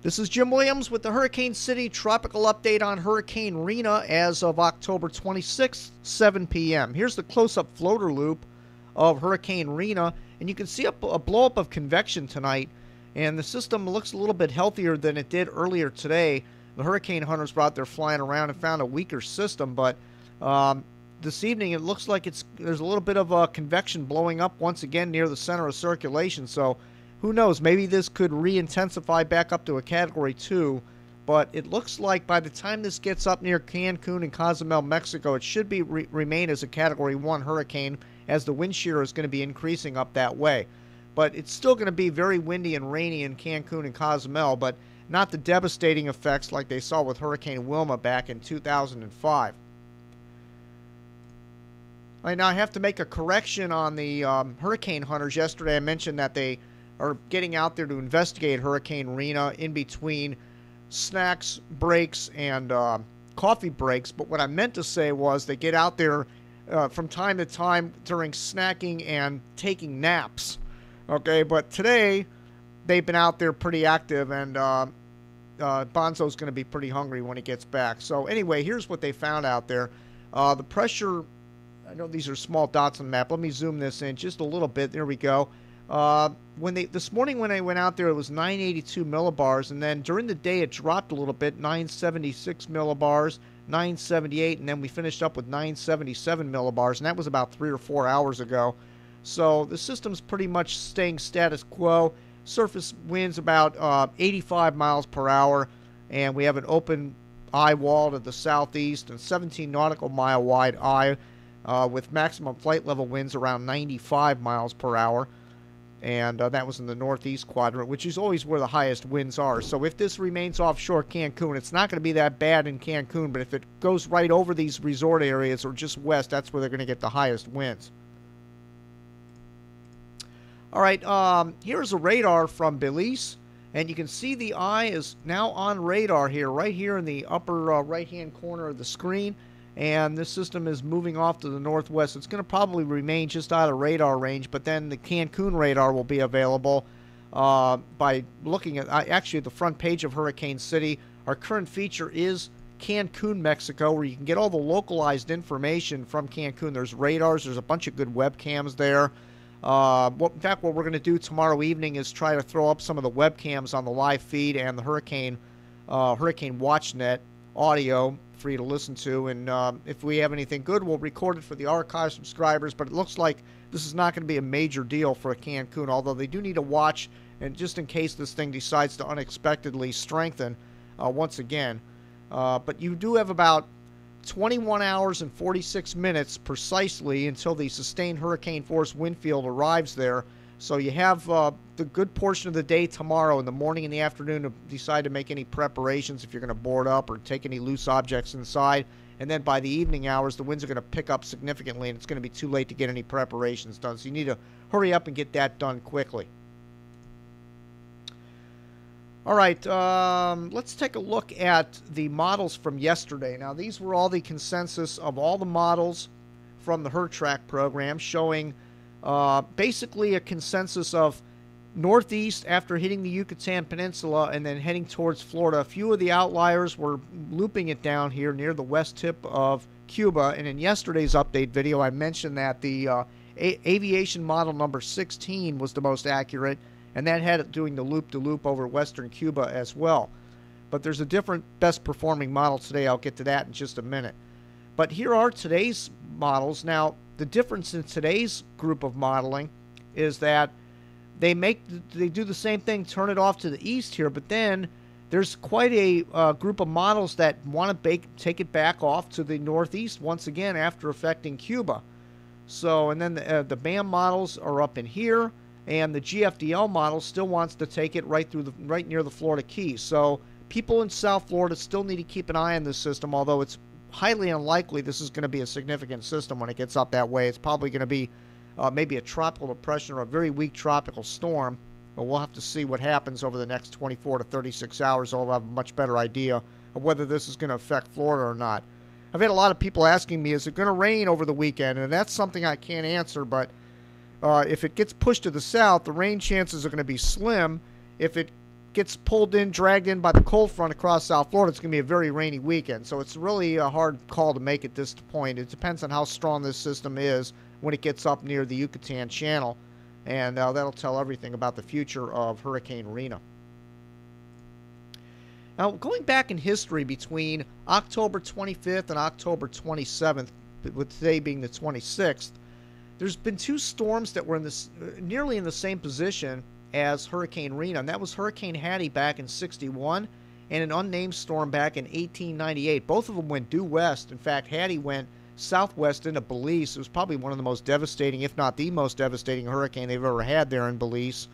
This is Jim Williams with the Hurricane City Tropical Update on Hurricane Rina as of October 26th, 7 p.m. Here's the close-up floater loop of Hurricane Rina, and you can see a blow-up of convection tonight, and the system looks a little bit healthier than it did earlier today. The hurricane hunters were out there flying around and found a weaker system, but this evening it looks like there's a little bit of convection blowing up once again near the center of circulation, so who knows, maybe this could re-intensify back up to a Category 2, but it looks like by the time this gets up near Cancun and Cozumel, Mexico, it should remain as a Category 1 hurricane, as the wind shear is going to be increasing up that way. But it's still going to be very windy and rainy in Cancun and Cozumel, but not the devastating effects like they saw with Hurricane Wilma back in 2005. Now I have to make a correction on the hurricane hunters. Yesterday I mentioned that they are getting out there to investigate Hurricane Rina in between snacks, breaks, and coffee breaks. But what I meant to say was they get out there from time to time during snacking and taking naps. Okay, but today they've been out there pretty active, and Bonzo's going to be pretty hungry when he gets back. So anyway, here's what they found out there. The pressure, I know these are small dots on the map. Let me zoom this in just a little bit. There we go. This morning when I went out there, it was 982 millibars, and then during the day it dropped a little bit, 976 millibars, 978, and then we finished up with 977 millibars, and that was about 3 or 4 hours ago. So the system's pretty much staying status quo. Surface winds about 85 miles per hour, and we have an open eye wall to the southeast and 17 nautical mile wide eye with maximum flight level winds around 95 miles per hour. And that was in the northeast quadrant, which is always where the highest winds are. So if this remains offshore Cancun, it's not going to be that bad in Cancun, but if it goes right over these resort areas or just west, that's where they're going to get the highest winds. All right, here's a radar from Belize, and you can see the eye is now on radar here, right here in the upper right-hand corner of the screen. And this system is moving off to the northwest. It's going to probably remain just out of radar range, but then the Cancun radar will be available by looking at actually the front page of Hurricane City. Our current feature is Cancun, Mexico, where you can get all the localized information from Cancun. There's radars. There's a bunch of good webcams there. In fact, what we're going to do tomorrow evening is try to throw up some of the webcams on the live feed and the Hurricane WatchNet audio for you to listen to, and if we have anything good, we'll record it for the archive subscribers. But it looks like this is not going to be a major deal for Cancun, although they do need to watch, and just in case this thing decides to unexpectedly strengthen once again. But you do have about 21 hours and 46 minutes precisely until the sustained hurricane force wind field arrives there. So you have the good portion of the day tomorrow in the morning and the afternoon to decide to make any preparations if you're going to board up or take any loose objects inside. And then by the evening hours, the winds are going to pick up significantly, and it's going to be too late to get any preparations done. So you need to hurry up and get that done quickly. All right, let's take a look at the models from yesterday. Now, these were all the consensus of all the models from the HurTrack program, showing basically a consensus of northeast after hitting the Yucatan Peninsula and then heading towards Florida. A few of the outliers were looping it down here near the west tip of Cuba. And in yesterday's update video, I mentioned that the aviation model number 16 was the most accurate, and that had it doing the loop-to-loop over western Cuba as well. But there's a different best performing model today. I'll get to that in just a minute. But here are today's models. Now, the difference in today's group of modeling is that they do the same thing, turn it off to the east here, but then there's quite a group of models that want to take it back off to the northeast once again after affecting Cuba. So, and then the BAM models are up in here, and the GFDL model still wants to take it right near the Florida Keys. So people in South Florida still need to keep an eye on this system, although it's highly unlikely this is going to be a significant system when it gets up that way. It's probably going to be maybe a tropical depression or a very weak tropical storm, but we'll have to see what happens over the next 24 to 36 hours. I'll have a much better idea of whether this is going to affect Florida or not. I've had a lot of people asking me, is it going to rain over the weekend? And that's something I can't answer, but if it gets pushed to the south, the rain chances are going to be slim. If it gets pulled in, dragged in by the cold front across South Florida, it's going to be a very rainy weekend. So it's really a hard call to make at this point. It depends on how strong this system is when it gets up near the Yucatan Channel. And that'll tell everything about the future of Hurricane Rina. Now, going back in history between October 25th and October 27th, with today being the 26th, there's been two storms that were in this nearly in the same position as Hurricane Rina, and that was Hurricane Hattie back in '61 and an unnamed storm back in 1898. Both of them went due west. In fact, Hattie went southwest into Belize. It was probably one of the most devastating, if not the most devastating hurricane they've ever had there in Belize.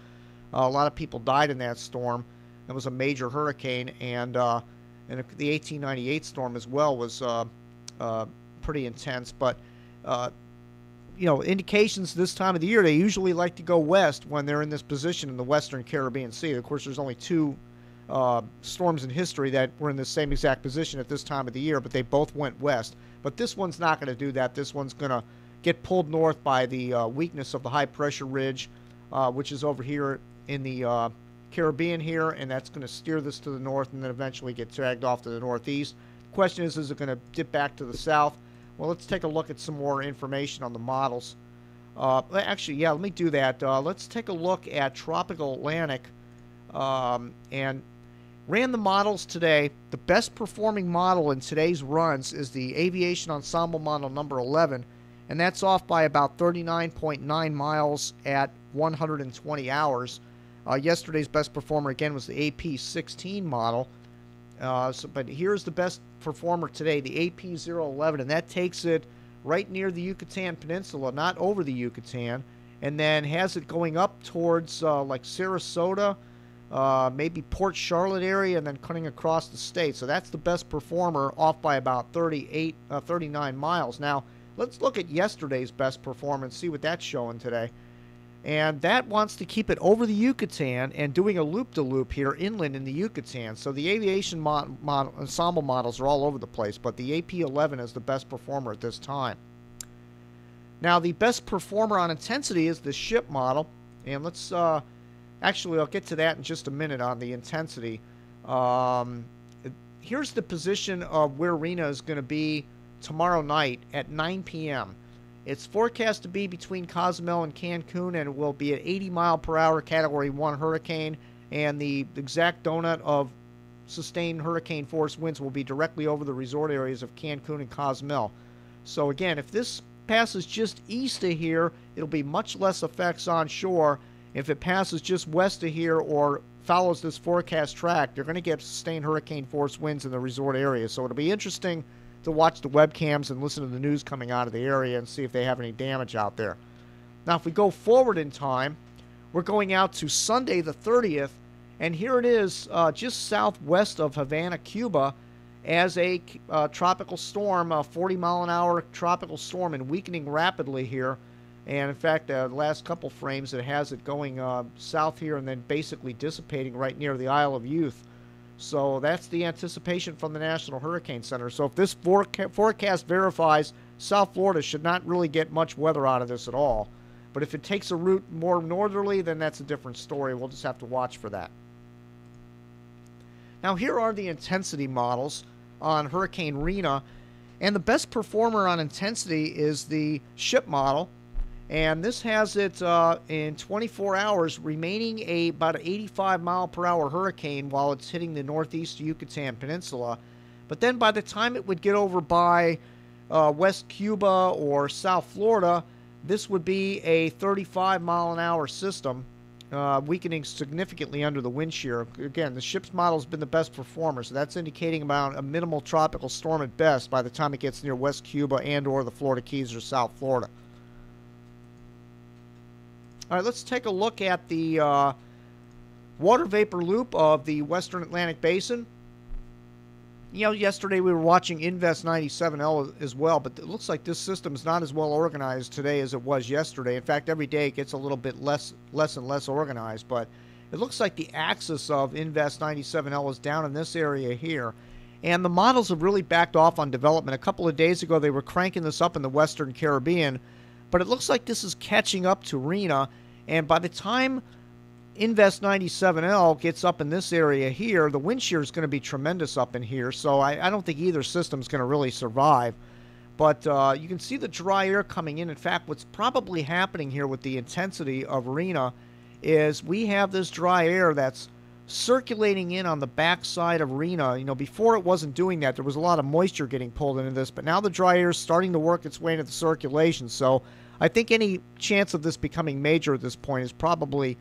A lot of people died in that storm. It was a major hurricane, and the 1898 storm as well was pretty intense. But indications this time of the year, they usually like to go west when they're in this position in the western Caribbean Sea. Of course, there's only two storms in history that were in the same exact position at this time of the year, but they both went west. But this one's not going to do that. This one's going to get pulled north by the weakness of the high pressure ridge, which is over here in the Caribbean here, and that's going to steer this to the north and then eventually get dragged off to the northeast. The question is it going to dip back to the south? Well, let's take a look at some more information on the models. Actually, yeah, let me do that. Let's take a look at Tropical Atlantic and ran the models today. The best performing model in today's runs is the Aviation Ensemble model number 11, and that's off by about 39.9 miles at 120 hours. Yesterday's best performer, again, was the AP16 model. But here's the best performer today, the AP011, and that takes it right near the Yucatan Peninsula, not over the Yucatan, and then has it going up towards like Sarasota, maybe Port Charlotte area, and then cutting across the state. So that's the best performer, off by about 39 miles. Now, let's look at yesterday's best performance, see what that's showing today. And that wants to keep it over the Yucatan and doing a loop-to-loop here inland in the Yucatan. So the aviation ensemble models are all over the place, but the AP11 is the best performer at this time. Now, the best performer on intensity is the ship model. And let's, actually, I'll get to that in just a minute on the intensity. Here's the position of where Rina is going to be tomorrow night at 9 p.m. It's forecast to be between Cozumel and Cancun, and it will be an 80-mile-per-hour Category 1 hurricane, and the exact donut of sustained hurricane force winds will be directly over the resort areas of Cancun and Cozumel. So again, if this passes just east of here, it'll be much less effects on shore. If it passes just west of here or follows this forecast track, they're going to get sustained hurricane force winds in the resort area. So it'll be interesting to watch the webcams and listen to the news coming out of the area and see if they have any damage out there. Now, if we go forward in time, we're going out to Sunday the 30th, and here it is just southwest of Havana, Cuba, as a tropical storm, a 40-mile-an-hour tropical storm, and weakening rapidly here. And in fact, the last couple frames, it has it going south here and then basically dissipating right near the Isle of Youth. So that's the anticipation from the National Hurricane Center. So if this forecast verifies, South Florida should not really get much weather out of this at all. But if it takes a route more northerly, then that's a different story. We'll just have to watch for that. Now, here are the intensity models on Hurricane Rina. And the best performer on intensity is the ship model. And this has it in 24 hours remaining about an 85-mile-per-hour hurricane while it's hitting the northeast Yucatan Peninsula. But then by the time it would get over by West Cuba or South Florida, this would be a 35-mile-an-hour system, weakening significantly under the wind shear. Again, the ship's model has been the best performer, so that's indicating about a minimal tropical storm at best by the time it gets near West Cuba and or the Florida Keys or South Florida. All right, let's take a look at the water vapor loop of the Western Atlantic Basin. You know, yesterday we were watching Invest 97L as well, but it looks like this system is not as well organized today as it was yesterday. In fact, every day it gets a little bit less and less organized, but it looks like the axis of Invest 97L is down in this area here. And the models have really backed off on development. A couple of days ago, they were cranking this up in the Western Caribbean, but it looks like this is catching up to Rina, and by the time Invest 97L gets up in this area here, the wind shear is going to be tremendous up in here, so I don't think either system is going to really survive. But you can see the dry air coming in. In fact, what's probably happening here with the intensity of Rina is we have this dry air that's circulating in on the backside of Rina. You know, before it wasn't doing that. There was a lot of moisture getting pulled into this, but now the dry air is starting to work its way into the circulation. So I think any chance of this becoming major at this point is probably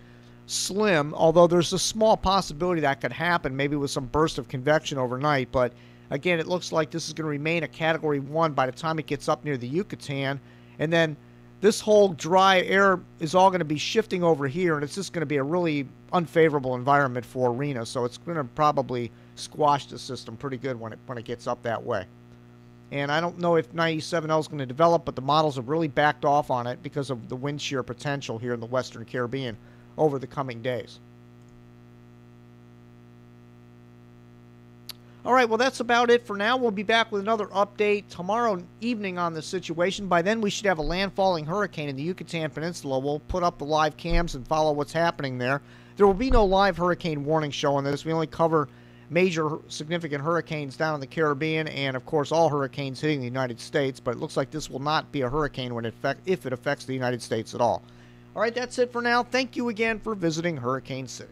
slim, although there's a small possibility that could happen, maybe with some burst of convection overnight. But again, it looks like this is going to remain a Category 1 by the time it gets up near the Yucatan. And then this whole dry air is all going to be shifting over here, and it's just going to be a really unfavorable environment for Rina. So it's going to probably squash the system pretty good when it gets up that way. And I don't know if 97L is going to develop, but the models have really backed off on it because of the wind shear potential here in the Western Caribbean over the coming days. All right, well, that's about it for now. We'll be back with another update tomorrow evening on the situation. By then, we should have a landfalling hurricane in the Yucatan Peninsula. We'll put up the live cams and follow what's happening there. There will be no live hurricane warning show on this. We only cover major significant hurricanes down in the Caribbean and, of course, all hurricanes hitting the United States. But it looks like this will not be a hurricane if it affects the United States at all. All right, that's it for now. Thank you again for visiting Hurricane City.